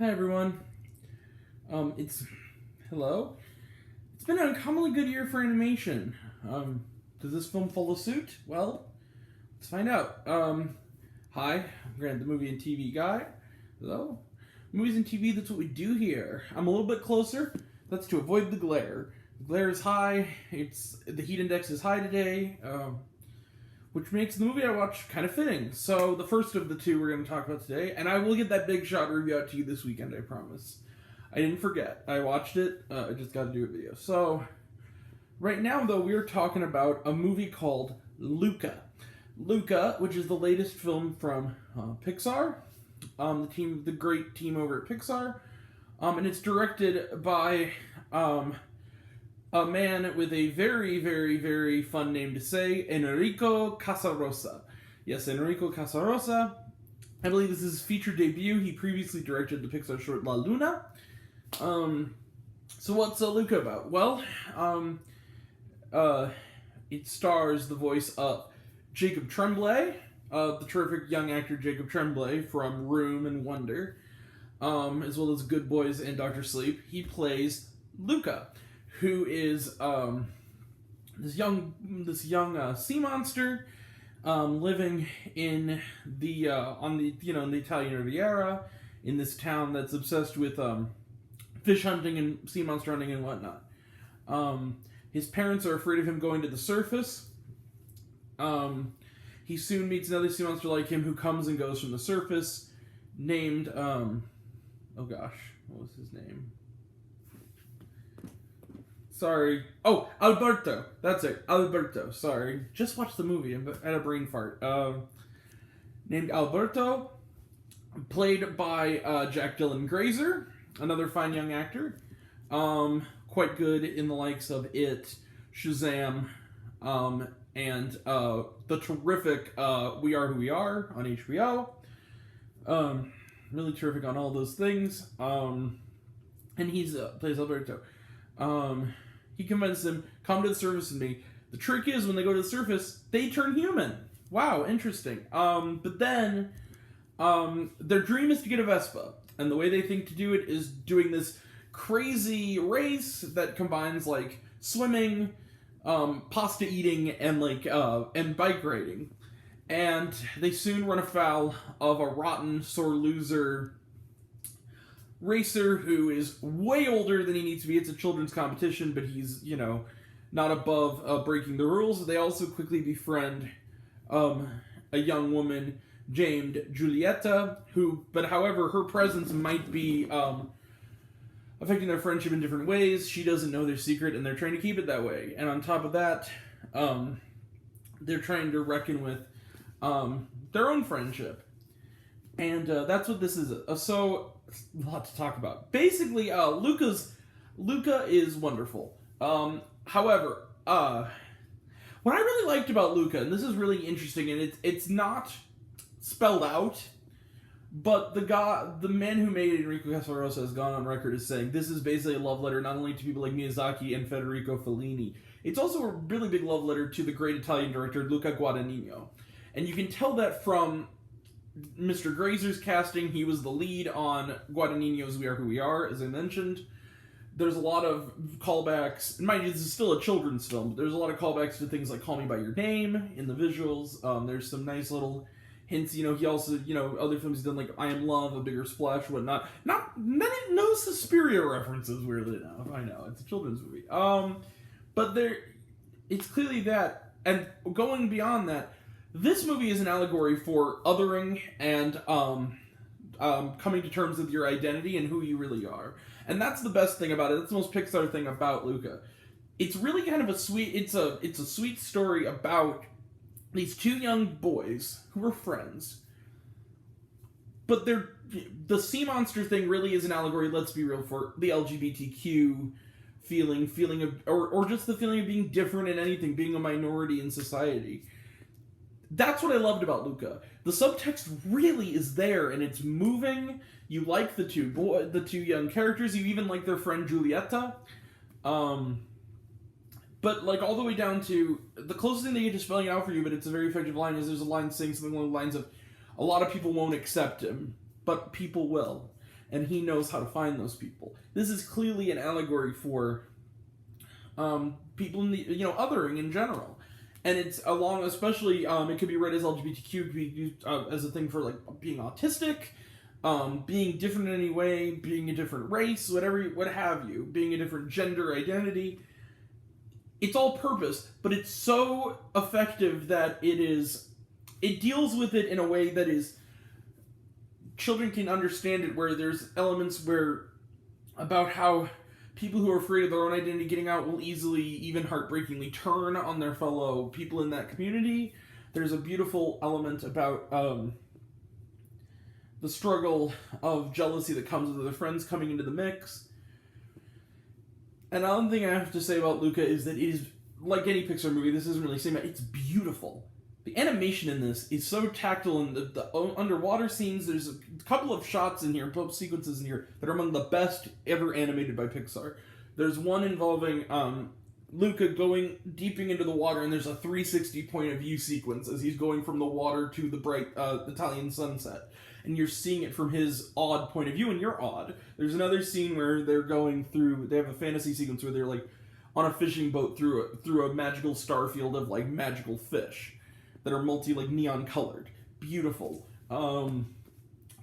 Hi everyone. It's hello. It's been an uncommonly good year for animation. Does this film follow suit? Well, let's find out. Hi, I'm Grant, the movie and TV guy. Hello. Movies and TV, that's what we do here. I'm a little bit closer. That's to avoid the glare. The glare is high. The heat index is high today. Which makes the movie I watched kind of fitting. So the first of the two we're going to talk about today, and I will get that big shot review out to you this weekend, I promise. I didn't forget. I watched it. I just got to do a video. So right now, though, we're talking about a movie called Luca. Luca, which is the latest film from Pixar, the great team over at Pixar, and it's directed by a man with a very, very, very fun name to say, Enrico Casarosa. Yes, Enrico Casarosa. I believe this is his feature debut. He previously directed the Pixar short La Luna. So what's Luca about? Well, it stars the voice of Jacob Tremblay, the terrific young actor Jacob Tremblay from Room and Wonder, as well as Good Boys and Dr. Sleep. He plays Luca, who is this young sea monster living in the in the Italian Riviera, in this town that's obsessed with fish hunting and sea monster hunting and whatnot. His parents are afraid of him going to the surface. He soon meets another sea monster like him who comes and goes from the surface, named oh gosh, what was his name? Sorry. Oh, Alberto. That's it. Alberto. Sorry. Just watched the movie. I had a brain fart. Named Alberto. Played by Jack Dylan Grazer. Another fine young actor. Quite good in the likes of It, Shazam, and the terrific We Are Who We Are on HBO. Really terrific on all those things. And he's plays Alberto. He convinces him, come to the surface with me. The trick is, when they go to the surface, they turn human. Wow, interesting. But then, their dream is to get a Vespa. And the way they think to do it is doing this crazy race that combines, like, swimming, pasta eating, and, and bike riding. And they soon run afoul of a rotten, sore loser racer who is way older than he needs to be. It's a children's competition, but he's, not above breaking the rules. They also quickly befriend a young woman named Giulietta, however, her presence might be affecting their friendship in different ways. She doesn't know their secret, and they're trying to keep it that way. And on top of that, they're trying to reckon with their own friendship. And that's what this is. So, a lot to talk about. Basically, Luca is wonderful. However, what I really liked about Luca, and this is really interesting, and it's not spelled out, but the man who made it, Enrico Casarosa, has gone on record as saying this is basically a love letter not only to people like Miyazaki and Federico Fellini. It's also a really big love letter to the great Italian director Luca Guadagnino. And you can tell that from Mr. Grazer's casting. He was the lead on Guadagnino's We Are Who We Are, as I mentioned. There's a lot of callbacks, and mind you, this is still a children's film, but there's a lot of callbacks to things like Call Me By Your Name in the visuals. There's some nice little hints. He also, other films he's done, like I Am Love, A Bigger Splash, whatnot. No Suspiria references, weirdly enough. I know, it's a children's movie. But it's clearly that, and going beyond that, this movie is an allegory for othering and coming to terms with your identity and who you really are. And that's the best thing about it. That's the most Pixar thing about Luca. It's really kind of a sweet story about these two young boys who are friends. But the sea monster thing really is an allegory, let's be real, for the LGBTQ feeling of, or just the feeling of being different in anything, being a minority in society. That's what I loved about Luca. The subtext really is there, and it's moving. You like the two young characters. You even like their friend Giulietta. But, all the way down to, the closest thing they get to spelling it out for you, but it's a very effective line, is there's a line saying something along the lines of, a lot of people won't accept him, but people will. and he knows how to find those people. This is clearly an allegory for people in the, othering in general. And it's along, especially, it could be read as LGBTQ, it could be used as a thing for, like, being autistic, being different in any way, being a different race, what have you, being a different gender identity. It's all purpose, but it's so effective that it deals with it in a way that is, children can understand it, where there's elements about how people who are afraid of their own identity getting out will easily, even heartbreakingly, turn on their fellow people in that community. There's a beautiful element about the struggle of jealousy that comes with other friends coming into the mix. Another thing I have to say about Luca is that it is, like any Pixar movie, this isn't really saying that, it's beautiful. The animation in this is so tactile, and the underwater scenes, there's a couple of shots in here, sequences in here, that are among the best ever animated by Pixar. There's one involving Luca going deeping into the water, and there's a 360 point of view sequence as he's going from the water to the bright Italian sunset. And you're seeing it from his odd point of view, and you're odd. There's another scene where they have a fantasy sequence where they're like on a fishing boat through a magical star field of like magical fish that are neon colored. Beautiful.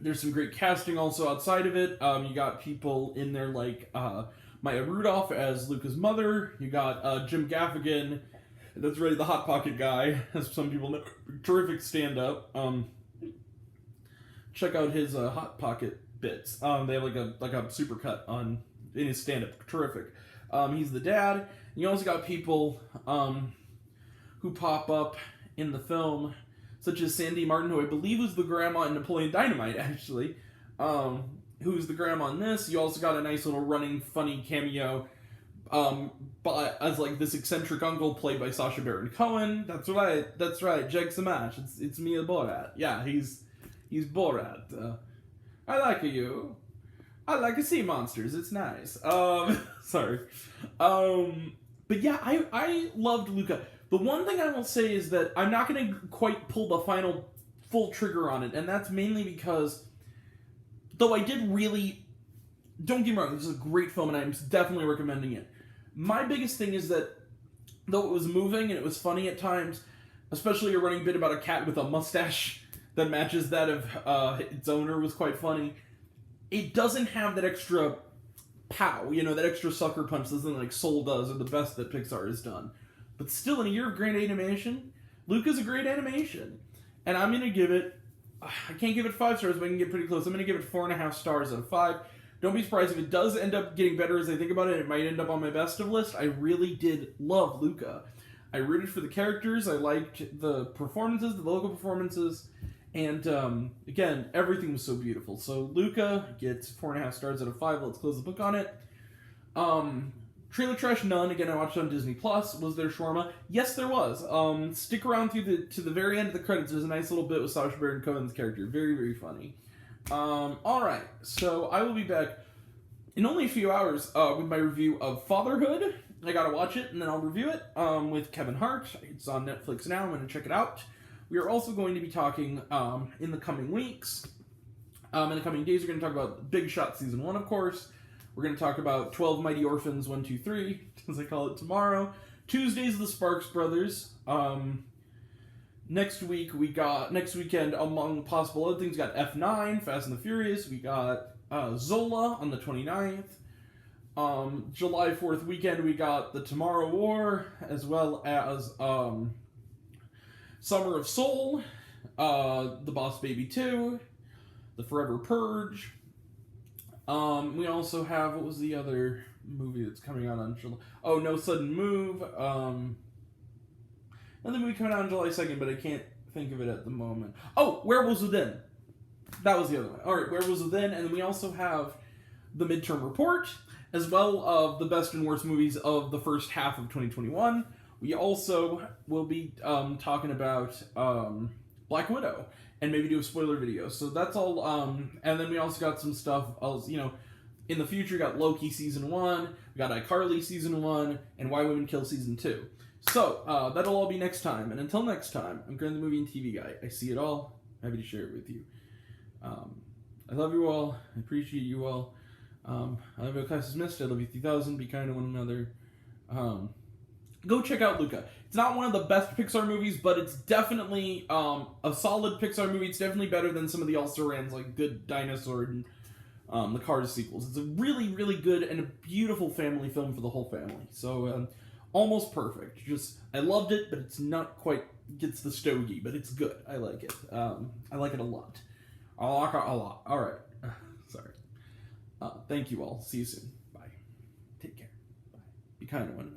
There's some great casting also outside of it. You got people in there like Maya Rudolph as Luca's mother. You got Jim Gaffigan, that's really the Hot Pocket guy, as some people know. Terrific stand-up. Check out his Hot Pocket bits. They have like a supercut in his stand-up. Terrific. He's the dad. You also got people who pop up in the film, such as Sandy Martin, who I believe was the grandma in Napoleon Dynamite, actually, who's the grandma in this. You also got a nice little running, funny cameo as like this eccentric uncle played by Sacha Baron Cohen. That's right, Jake Samash. It's me, Borat. Yeah, he's Borat. I like you. I like to see monsters. It's nice. Sorry. But yeah, I loved Luca. The one thing I will say is that I'm not going to quite pull the final full trigger on it, and that's mainly because, though I did really, don't get me wrong, this is a great film, and I'm definitely recommending it. My biggest thing is that, though it was moving and it was funny at times, especially a running bit about a cat with a mustache that matches that of its owner was quite funny, it doesn't have that extra pow, that extra sucker punch, something like Soul does, or the best that Pixar has done. But still, in a year of great animation, Luca's a great animation. And I'm going to give it, I can't give it 5 stars, but I can get pretty close. I'm going to give it 4.5 stars out of 5. Don't be surprised if it does end up getting better as I think about it. It might end up on my best of list. I really did love Luca. I rooted for the characters. I liked the performances, the local performances. And, again, everything was so beautiful. So Luca gets 4.5 stars out of 5. Let's close the book on it. Trailer trash, none. Again, I watched it on Disney Plus. Was there shawarma? Yes, there was. Stick around to the very end of the credits. There's a nice little bit with Sacha Baron Cohen's character. Very, very funny. Alright, so I will be back in only a few hours with my review of Fatherhood. I gotta watch it, and then I'll review it with Kevin Hart. It's on Netflix now. I'm gonna check it out. We are also going to be talking in the coming weeks. In the coming days, we're going to talk about Big Shot Season 1, of course. We're going to talk about 12 Mighty Orphans 1, 2, 3, as I call it, tomorrow. Tuesdays, The Sparks Brothers. Next weekend, among possible other things, we got F9, Fast and the Furious. We got Zola on the 29th. July 4th weekend, we got The Tomorrow War, as well as Summer of Soul, The Boss Baby 2, The Forever Purge. We also have, what was the other movie that's coming out on July? Oh, No Sudden Move. Another movie coming out on July 2nd, but I can't think of it at the moment. Oh, Werewolves Within. That was the other one. Alright, Werewolves Within, and then we also have The Midterm Report, as well of the best and worst movies of the first half of 2021. We also will be talking about Black Widow, and maybe do a spoiler video. So that's all, and then we also got some stuff else, in the future. We got Loki Season 1, we got iCarly Season 1, and Why Women Kill Season 2. So, that'll all be next time, and until next time, I'm Grant the Movie and TV Guy. I see it all, I'm happy to share it with you. I love you all. I appreciate you all. I love you, Class is missed. I love you 3000. Be kind to one another. Go check out Luca. It's not one of the best Pixar movies, but it's definitely a solid Pixar movie. It's definitely better than some of the also-rans like Good Dinosaur and the Cars sequels. It's a really, really good and a beautiful family film for the whole family. So almost perfect. Just I loved it, but it's not quite gets the stogie, but it's good. I like it. I like it a lot. I like it a lot. All right. Sorry. Thank you all. See you soon. Bye. Take care. Bye. Be kind to one another.